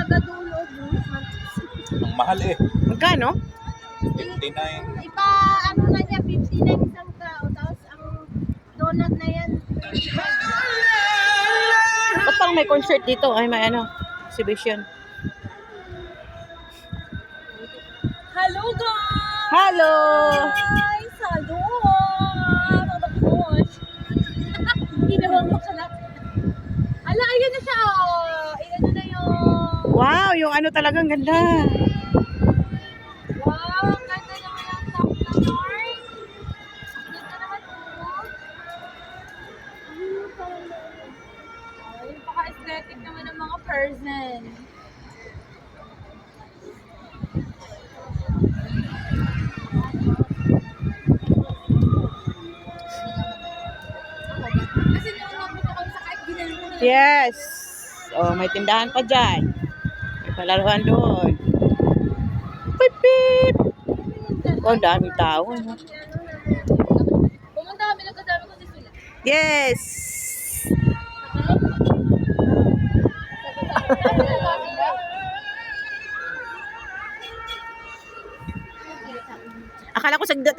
taga-dulo. Ang mahal eh. Magkano? 59. Ipa, ano na niya, 59 isang tao. Tapos ang donut na yan, 35. Ba't parang may concert dito? Ay, may ano, exhibition. Hello guys! Hello! Hello! Mga gosh! Hindi naman mo ka na. Ala, ayun na siya oh! Ayun na yung... Wow, yung ano talagang ganda. Wow, ang ganda naman yung top na Lord. Ganda naman oh. Yung paka-aesthetic naman ng mga person. Kasi naunabot ako sa kahit ginano na. Yes. Oh, may tindahan pa dyan. May palaruan doon. Pip, pip. Oh, ang daming tao. No? Pumunta kami, nagkasama ko si Sula. Yes. Akala ko sa gitna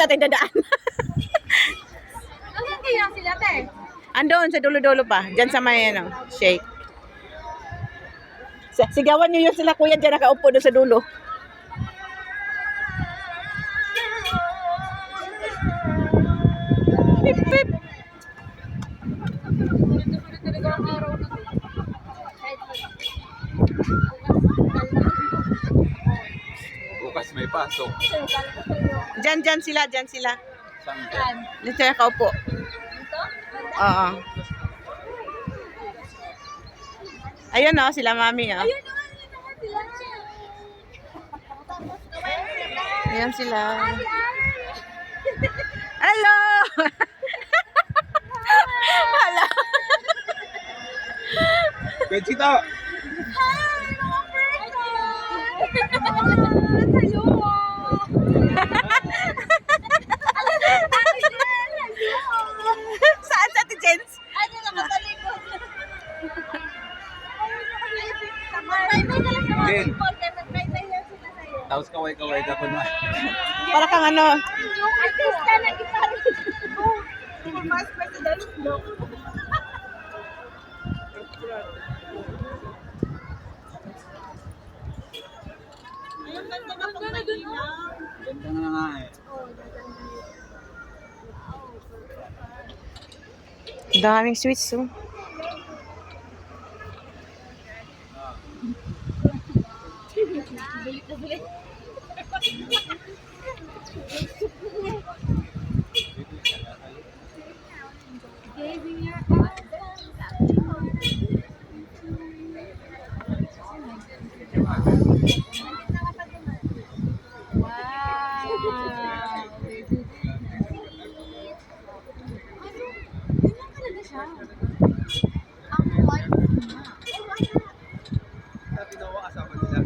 tayo dadaan. Nasaan kaya sila, te? Andun, sa dulo-dulo pa. Diyan sa may, ano, shake. Sigawan niyo yun sila, kuya, dyan nakaupo doon sa dulo. Pip, pip. Sulit talaga ang araw na to. Bukas may pasok. Dyan sila. Saan? Diyan sila nakaupo. Dito? Oo. Ayun, oh, sila mami, oh. Ayun naman sila. Ayan sila. Ay, Hello! Hello! Bechito! hi, mga person! Hello! Saan sa Ate Jens? Ano na matalikod? May na lang sa mga Jen. people, may yan sila sa'yo. Tapos kaway-kaway ka pa na. Para kang ano. Yung artista na gitara dito. Yung mas president. No. Ayun, ganda ba kung may ilaw? Ganda na nga eh. Daming sweets, oh. Bulit na bulit. Giving your wow! Ganyan talaga siya. Ang white niya. Sabi daw kasama nila.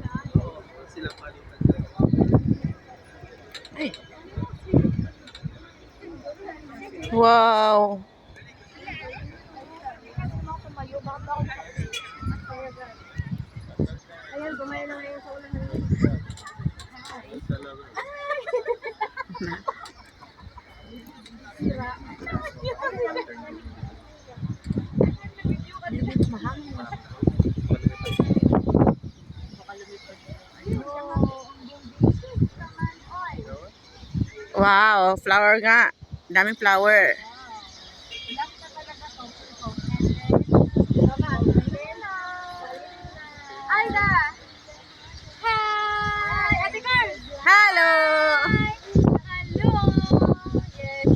Sila palitan sila. Wow. Ayan, bumayo na ngayon sa ulan ng sira. Wow, flower nga. Daming flower. Aida! Hi! Ate Carl! Hello! Hello! Yes!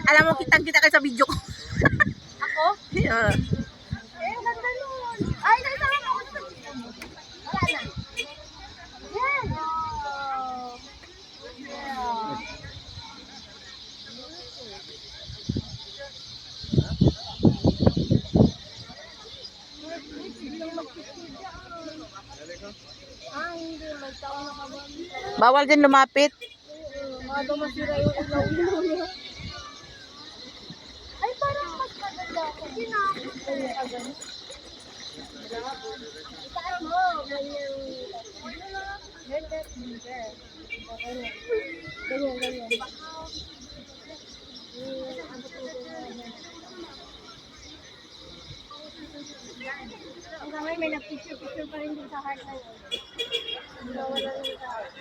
Alam mo, kitang-kita kayo sa video ko. Ako? Yeah. Eh, ganda nun! Ay, naisama mo ako sa video mo. Wala na. Yan! Yeah. Ah, hindi. May tao na kabali. Bawal din lumapit. Mga masira yung ilaw niya. Ay, parang mas maganda. Kasi nakakot ko yung agad. Itaas mo? Ganyan, ganyan. Hanggang ngayon may nag-picture-picture pa rin din sa heart na yun. Nawala rin sa heart.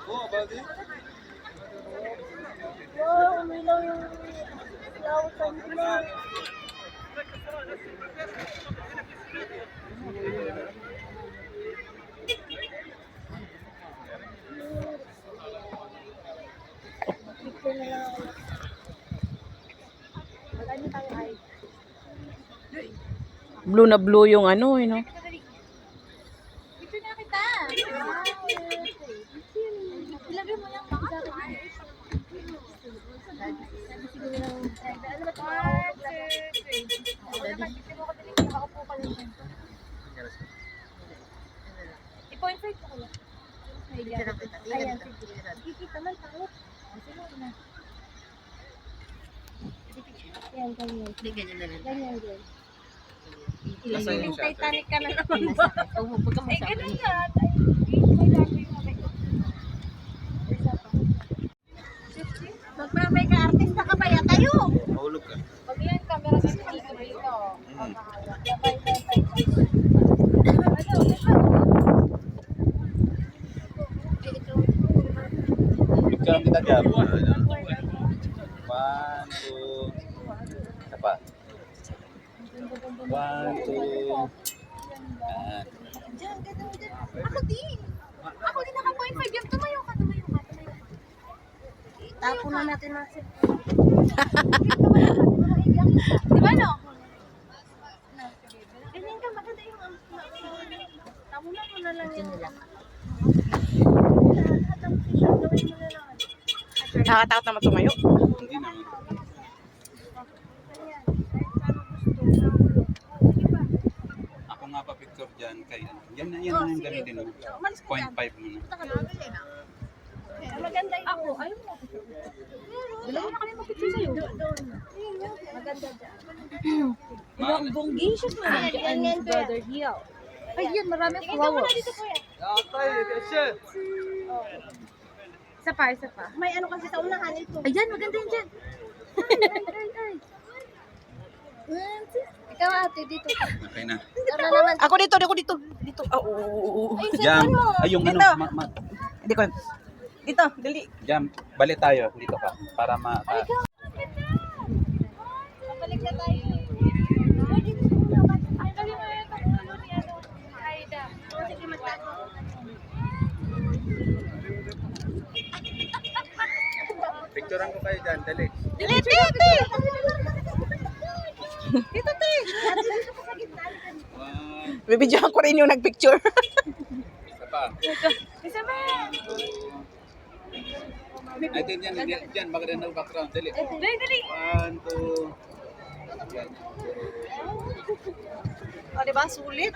Oh, buddy. Wow, umilaw yung lawsan nila. Picture na lang ako. Mag-ano tayo ay? Blue na blue yung ano, no? Picture na kita. Wow. Ilagay mo yung baka. Ano ba ito? I-point right ko lang. Ayan, kikita man tayo. Ayan, ganyan. Ganyan, ganyan. Nasaan yung Yung shutter? Titanic ka na naman ba? Ay, ganun nga. May lagi yung kamay ko. Magpapay ka, artista ka ba yan? Tayo! Mahulog ka. Pag yan, camera ka dito dito. Mm. Picture kita dyan. 1, 2. Isa pa. 1, 2. Yan. Diyan, ganun, diyan. Ako din. Ako din naka-point 5 yan. Tumayo ka, tumayo ka, tumayo ka. Tapo na natin natin. Di ba no? Ganyan ka, maganda yung tapo na mo na lang yun. Lahat ng t-shirt gawin mo na lang. Nakakatakot naman tumayo. Hindi naman. Ako nga pa picture dyan kay ano. Yan na yung gamitin mo. 0.5 mo na. Maganda yung ako. Ayaw mo. Dalawa na kami mag-picture sa'yo. Maganda dyan. Mahal. Bonggi siya mo. Ayan, brother Hill. Ay, yan. Maraming flowers. Tingin mo na dito, kuya. Isa pa, isa pa. May ano kasi sa unahan ito. Ayan, maganda yun dyan. Ay. Ikaw ate, dito. Okay na. Ano naman? Ako dito, ako dito. Dito. Ah, oo. Ay, Jam. mo. Ay, yung ano. Dito. Hindi ko. Dito, dali. Jam. Balik tayo. Dito ka. Para ma... Ay, ikaw. Babalik na tayo. Ay, dito muna. Ay, dali mo yung ulo ni ano. Aida. O, sige, magtago. Picturean ko kayo dyan. Dali. Dili, titi! Dito, ti! Bibidyohan ko rin yung nagpicture. Isa pa. Isa ba? Ay, dyan. Baka rin ang background. Dali. Dali, dali. 1, 2. Yan. O, diba? Sulit.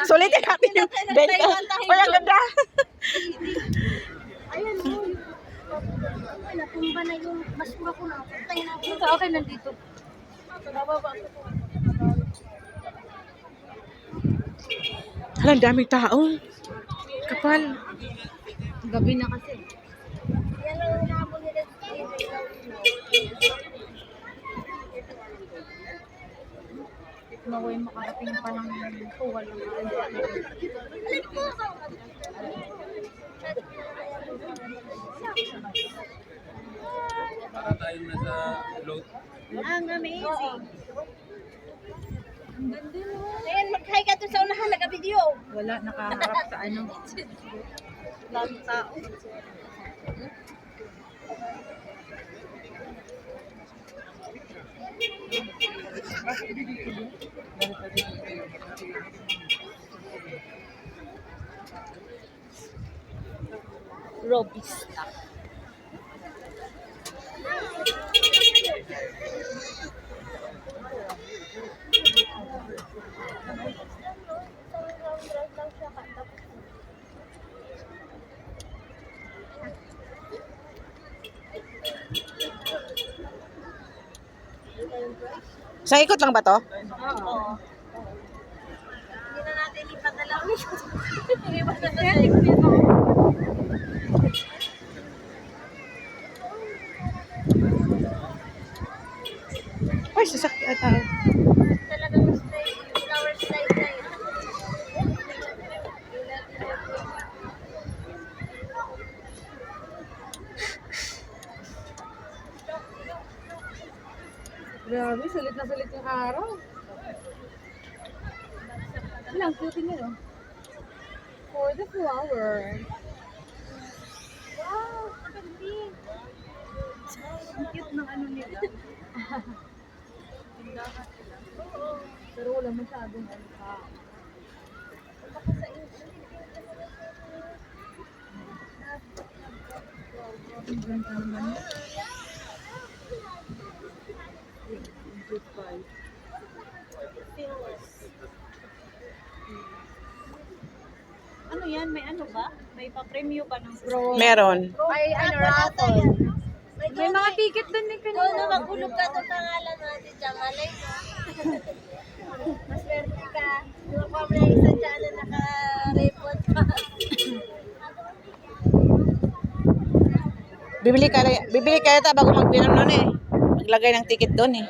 Sulitin natin yung benta. Ay, ang ganda. Ayan, mo. Ay, natumba na yung basura ko na. Tayo na. Okay, nandito. Bababa ko. Hala, ang daming tao. Kapal. Gabi na kasi. Yan ang hinabol nila. Naway makarating pa ng tuwal ng Para tayong nasa load. ang amazing. Ang ganda mo. Ayan, mag-hi ka to sa unahan, nag-video. Wala, nakaharap sa ano. Lagi tao. Robista. Isang ikot lang ba to? Oo. Hindi na natin lipat na lang. Lipat na lang. Ay, sasakyan tayo. Talagang slide, flower slide na yun. Grabe, sulit na sulit yung araw. Ilang cute niya, no? For the flower. Wow, gandi. Ang cute ng ano nila. Pero wala masyadong ano pa. Ang ganda naman. Ano yan? May ano ba? May pa-premyo ba ng Meron. Ay, ano, raffle. May mga ticket din ni Ikaw na maghulog ka sa pangalan natin dyan. Malay mo. Maswerte ka. Yung pa na isa dyan na naka-report pa. Bibili ka yata bago magpinom nun eh. Maglagay ng ticket doon eh.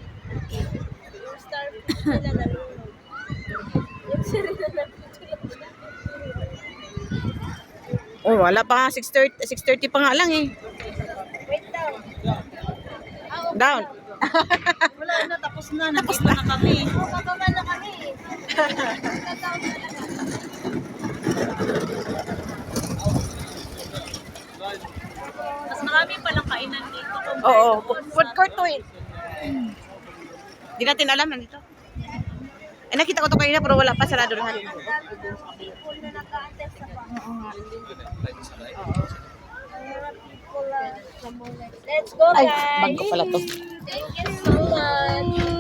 Yung starfish nila nalunod. Yung sirena na Oh, wala pa nga 6:30 pa nga lang eh. wait down. Down. Wala na, tapos na. Tapos na kami. Oo, bababa na kami. Down na lang. Mas marami palang kainan dito. Oo, food court to eh. Di natin alam nandito. Eh, nakita ko to kanina pero wala pa, sarado na. People na naka-attend sa pa. Oo nga. Let's go, Ay, guys. bag ko pala to. Thank you so much.